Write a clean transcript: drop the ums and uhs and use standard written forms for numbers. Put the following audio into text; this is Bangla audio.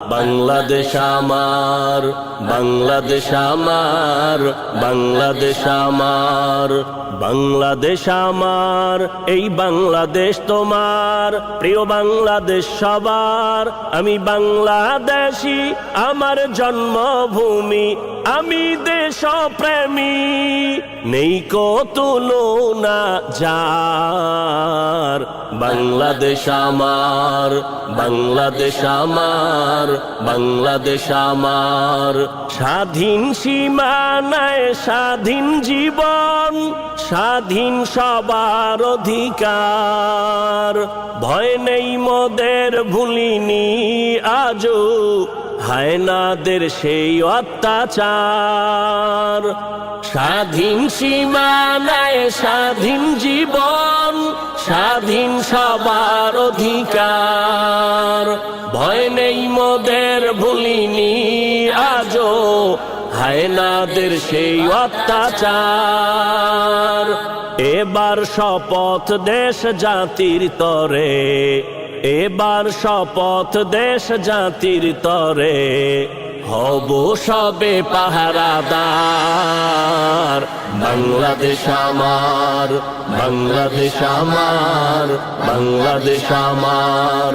বাংলাদেশ আমার, বাংলাদেশ আমার, বাংলাদেশ আমার, বাংলাদেশ আমার, এই বাংলাদেশ তোমার। প্রিয় বাংলাদেশ সবার, আমি বাংলাদেশী, আমার জন্মভূমি, আমি দেশপ্রেমী, নেই কো তুলনা যার। বাংলাদেশ আমার, বাংলাদেশ আমার, বাংলাদেশ আমার, স্বাধীন সীমানায় স্বাধীন জীবন, স্বাধীন সবার অধিকার। ভয় নেই মোদের, ভুলিনি আজও হায়নাদের সেই অত্যাচার। স্বাধীন সীমানায় স্বাধীন জীবন, স্বাধীন সবার অধিকার। ভয় নেই মোদের, ভুলিনি আজও হায়নাদের সেই অত্যাচার। এবার শপথ দেশ জাতির তরে, এবার শপথ দেশ জাতির তরে, হব সবে পাহারাদার। বাংলাদেশ আমার, বাংলাদেশ আমার, বাংলাদেশ আমার।